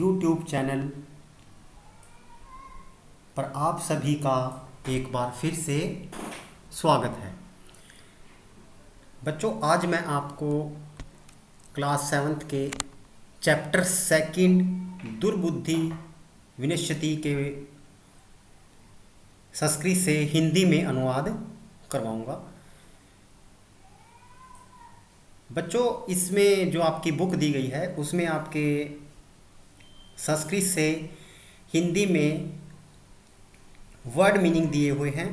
YouTube channel पर आप सभी का एक बार फिर से स्वागत है। बच्चों, आज मैं आपको क्लास 7th के चैप्टर 2 दुर्बुद्धि विनश्यति के संस्कृत से हिंदी में अनुवाद करवाऊंगा। बच्चों, इसमें जो आपकी बुक दी गई है उसमें आपके संस्कृत से हिंदी में वर्ड मीनिंग दिए हुए हैं।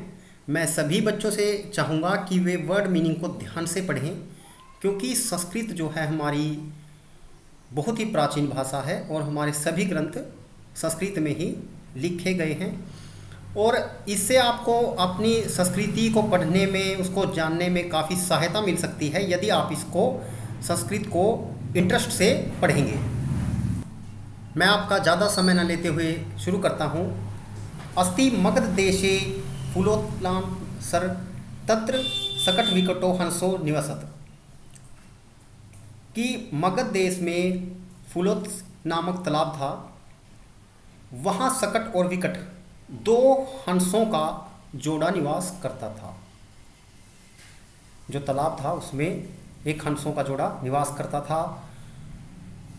मैं सभी बच्चों से चाहूँगा कि वे वर्ड मीनिंग को ध्यान से पढ़ें, क्योंकि संस्कृत जो है हमारी बहुत ही प्राचीन भाषा है और हमारे सभी ग्रंथ संस्कृत में ही लिखे गए हैं और इससे आपको अपनी संस्कृति को पढ़ने में, उसको जानने में काफ़ी सहायता मिल सकती है यदि आप इसको संस्कृत को इंटरेस्ट से पढ़ेंगे। मैं आपका ज़्यादा समय न लेते हुए शुरू करता हूँ। अस्ति मगध देशे फूलोत्लां सर तत्र सकट विकटो हंसो निवसत। कि मगध देश में फूलोत नामक तालाब था, वहाँ सकट और विकट 2 हंसों का जोड़ा निवास करता था। जो तालाब था उसमें एक हंसों का जोड़ा निवास करता था।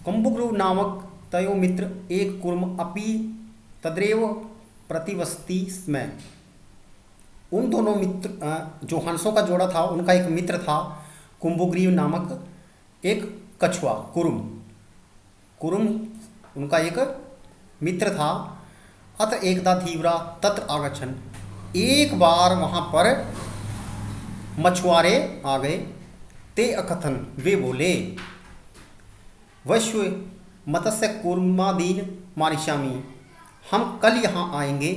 कुंभग्रु नामक तयो मित्र एक कुर्म अपि तद्रेव प्रतिवसति स्म। उन दोनों मित्र, जो हंसों का जोड़ा था, उनका एक मित्र था कुंभग्रीव नामक एक कछुआ कुरुम उनका एक मित्र था। अत एकदा धीवरा तत्र आगच्छन्। एक बार वहाँ पर मछुआरे आ गए। ते अकथन, वे बोले, वैश्व मत्स्य कूर्मादीन मारिष्यामि। हम कल यहाँ आएंगे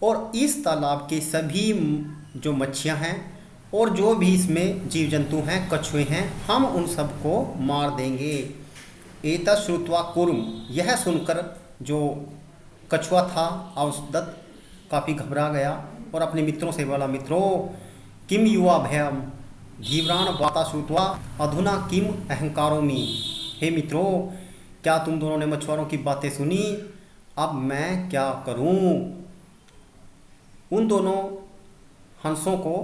और इस तालाब के सभी जो मच्छियाँ हैं और जो भी इसमें जीव जंतु हैं, कछुए हैं, हम उन सबको मार देंगे। एतत् श्रुत्वा कूर्म, यह सुनकर जो कछुआ था औषधत काफ़ी घबरा गया और अपने मित्रों से बोला, मित्रों किम युवा भयम धीव्रान वाता श्रुत्वा अधुना किम अहंकारोमि। हे मित्रों, क्या तुम दोनों ने मछुआरों की बातें सुनी? अब मैं क्या करूं? उन दोनों हंसों को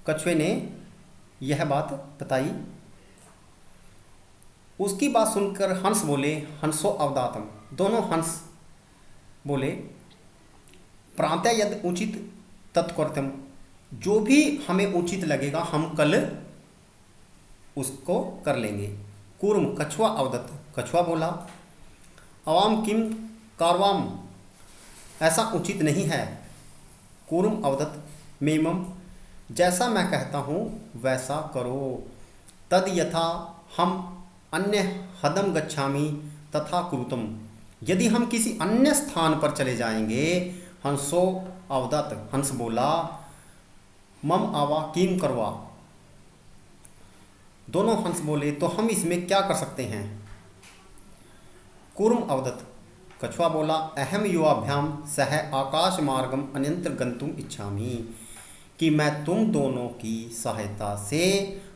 कछुए ने यह बात बताई। उसकी बात सुनकर हंस बोले, हंसो अवदातम। दोनों हंस बोले, प्रातः यद उचित तत्कर्तम। जो भी हमें उचित लगेगा हम कल उसको कर लेंगे। कूर्म कछुआ अवदत, कछुआ बोला, अवाम किम कारवाम, ऐसा उचित नहीं है। कूर्म अवदत मेमम, जैसा मैं कहता हूँ वैसा करो। तद यथा हम अन्य हदम गच्छामि तथा कुरुतम। यदि हम किसी अन्य स्थान पर चले जाएंगे। हंसो अवदत, हंस बोला, मम आवा किम करवा। दोनों हंस बोले, तो हम इसमें क्या कर सकते हैं? कूर्म अवदत, कछुआ बोला, अहम युवाभ्याम सह आकाश मार्गम अन्यत्र गंतुम इच्छामि। कि मैं तुम दोनों की सहायता से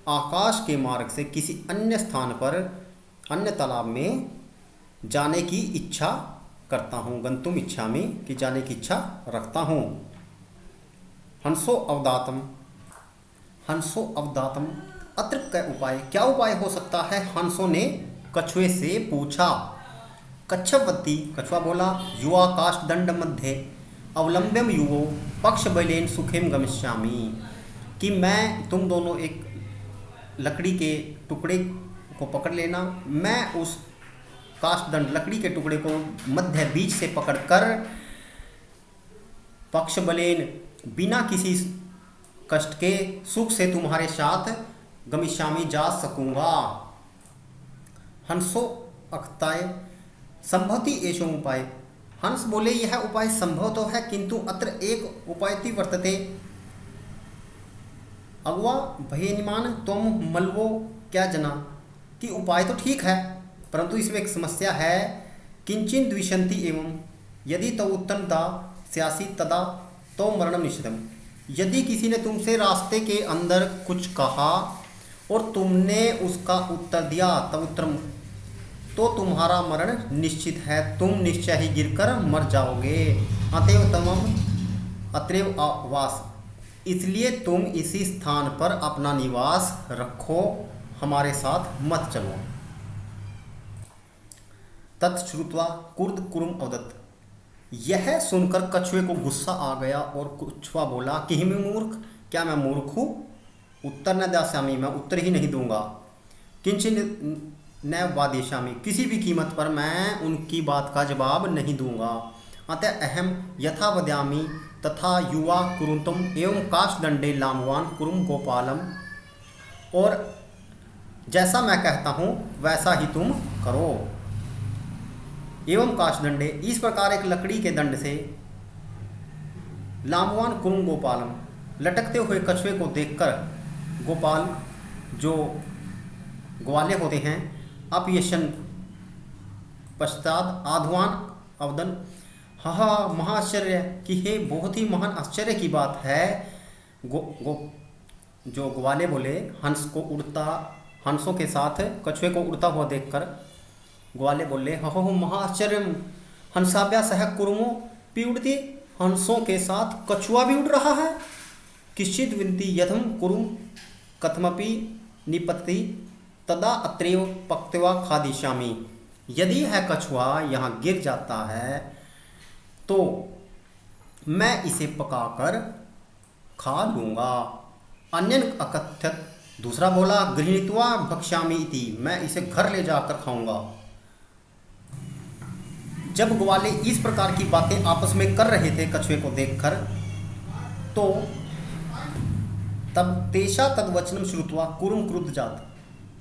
आकाश के मार्ग से किसी अन्य स्थान पर, अन्य तालाब में जाने की इच्छा करता हूँ। गंतुम इच्छामि, कि जाने की इच्छा रखता हूँ। हंसो अवदातम, हंसो अवदातम, अत्र का उपाय, क्या उपाय हो सकता है? हंसों ने कछुए से पूछा। कच्छपति, कछुआ बोला, युवा काष्ठ दंड मध्य अवलंब्यम युवो पक्ष बलेन सुखेम गमिष्यामि। कि मैं, तुम दोनों एक लकड़ी के टुकड़े को पकड़ लेना, मैं उस काष्ठदंड लकड़ी के टुकड़े को मध्य बीच से पकड़कर पक्ष बलेन, बिना किसी कष्ट के, सुख से तुम्हारे साथ गमिष्यामि, जा सकूंगा। हंसो अक्ताय संभवती एषो उपाय। हंस बोले, यह उपाय संभव तो है, किंतु अत्र एक उपायति वर्तते। अगवा भयनिमान त्वम मल्वो क्या जना। कि उपाय तो ठीक है, परंतु इसमें एक समस्या है। किंचिन द्विशंति एवं यदि तो उत्तम दा स्यासी तदा तो मरणम निश्चितम। यदि किसी ने तुमसे रास्ते के अंदर कुछ कहा और तुमने उसका उत्तर दिया, तब उत्तरम तो तुम्हारा मरण निश्चित है, तुम निश्चय ही गिरकर मर जाओगे। अतएव वास, इसलिए तुम इसी स्थान पर अपना निवास रखो, हमारे साथ मत चलो। तत्श्रुत्वा कुर्द कुरुम अवदत्, यह सुनकर कछुए को गुस्सा आ गया और कछुआ बोला कि हिम मूर्ख, क्या मैं मूर्ख हूँ? उत्तर न दास्यामि, मैं उत्तर ही नहीं दूंगा। किंचिन न वादिष्यामि, किसी भी कीमत पर मैं उनकी बात का जवाब नहीं दूंगा। अतः अहम यथा वदामि तथा युवा कुरुतम एवं काष्ठदंडे लामवान कुरुम गोपालम, और जैसा मैं कहता हूँ वैसा ही तुम करो। एवं काष्ठदंडे, इस प्रकार एक लकड़ी के दंड से, लामवान कुरुम गोपालम, लटकते हुए कछुए को देखकर गोपाल जो ग्वाले होते हैं, अपयशन पश्चात आध्वान अवदन, हा महाआश्चर्य, कि हे बहुत ही महान आश्चर्य की बात है। जो ग्वाले बोले, हंसों के साथ कछुए को उड़ता हुआ देखकर ग्वाले बोले, हो महाआश्चर्य, हंसाभ्या सह कुरुमो पीउड़ती, हंसों के साथ कछुआ भी उड़ रहा है। किश्चित विनती यथम कुरुम कथमपि निपतति तदा अत्रैव पक्त्वा खादिष्यामि, यदि यह कछुआ यहाँ गिर जाता है तो मैं इसे पकाकर खा लूँगा। अन्यन अकथ्यत, दूसरा बोला, गृहीत्वा भक्ष्यामि इति, मैं इसे घर ले जाकर खाऊंगा। जब ग्वाले इस प्रकार की बातें आपस में कर रहे थे कछुए को देखकर, तो तब तेषा तद्वचनम श्रुत्वा कुरुम क्रुद्ध जात,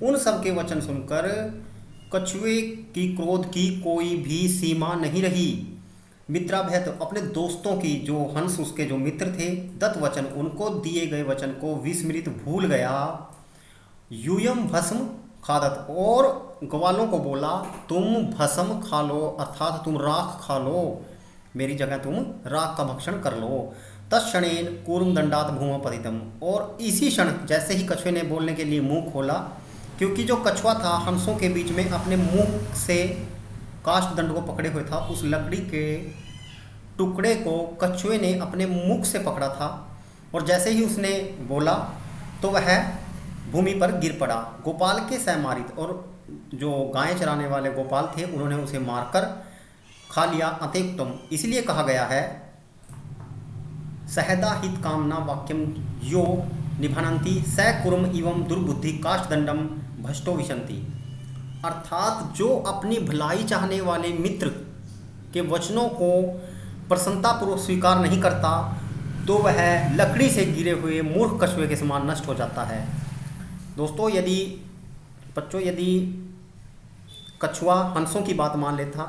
उन सब के वचन सुनकर कछुए की क्रोध की कोई भी सीमा नहीं रही। मित्राभयत, अपने दोस्तों की, जो हंस उसके जो मित्र थे, दत्त वचन, उनको दिए गए वचन को विस्मृत भूल गया। यूयम भस्म खादत, और ग्वालों को बोला, तुम भस्म खा लो, अर्थात तुम राख खा लो, मेरी जगह तुम राख का भक्षण कर लो। तत्क्षणेन कूर्म दंडात भूमि पतितम, और इसी क्षण जैसे ही कछुए ने बोलने के लिए मुंह खोला, क्योंकि जो कछुआ था हंसों के बीच में अपने मुंह से काष्ठ दंड को पकड़े हुए था, उस लकड़ी के टुकड़े को कछुए ने अपने मुख से पकड़ा था, और जैसे ही उसने बोला तो वह भूमि पर गिर पड़ा। गोपाल के सैमारित, और जो गायें चराने वाले गोपाल थे उन्होंने उसे मारकर खा लिया। अतएव इसलिए कहा गया है, सहदा हित कामना वाक्यम यो निभनंती स कुरुम एवं दुर्बुद्धि काष्ठदंडम भ्रष्टो विशंति, अर्थात जो अपनी भलाई चाहने वाले मित्र के वचनों को प्रसन्नतापूर्वक स्वीकार नहीं करता, तो वह लकड़ी से गिरे हुए मूर्ख कछुए के समान नष्ट हो जाता है। दोस्तों, यदि कछुआ हंसों की बात मान लेता,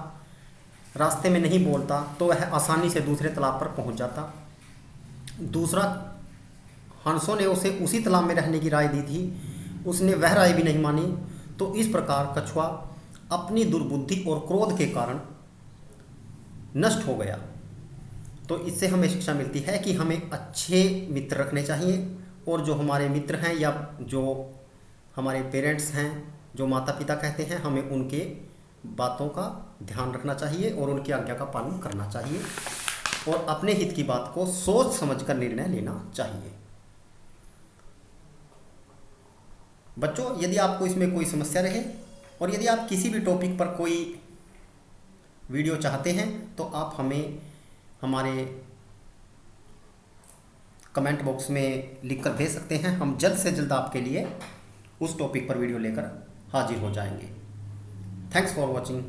रास्ते में नहीं बोलता, तो वह आसानी से दूसरे तालाब पर पहुंच जाता। दूसरा, हंसों ने उसे उसी तालाब में रहने की राय दी थी, उसने वह राय भी नहीं मानी, तो इस प्रकार कछुआ अपनी दुर्बुद्धि और क्रोध के कारण नष्ट हो गया। तो इससे हमें शिक्षा मिलती है कि हमें अच्छे मित्र रखने चाहिए, और जो हमारे मित्र हैं या जो हमारे पेरेंट्स हैं, जो माता पिता कहते हैं, हमें उनके बातों का ध्यान रखना चाहिए और उनकी आज्ञा का पालन करना चाहिए, और अपने हित की बात को सोच समझकर निर्णय लेना चाहिए। बच्चों, यदि आपको इसमें कोई समस्या रहे, और यदि आप किसी भी टॉपिक पर कोई वीडियो चाहते हैं, तो आप हमें हमारे कमेंट बॉक्स में लिखकर भेज सकते हैं। हम जल्द से जल्द आपके लिए उस टॉपिक पर वीडियो लेकर हाजिर हो जाएंगे। Thanks for watching.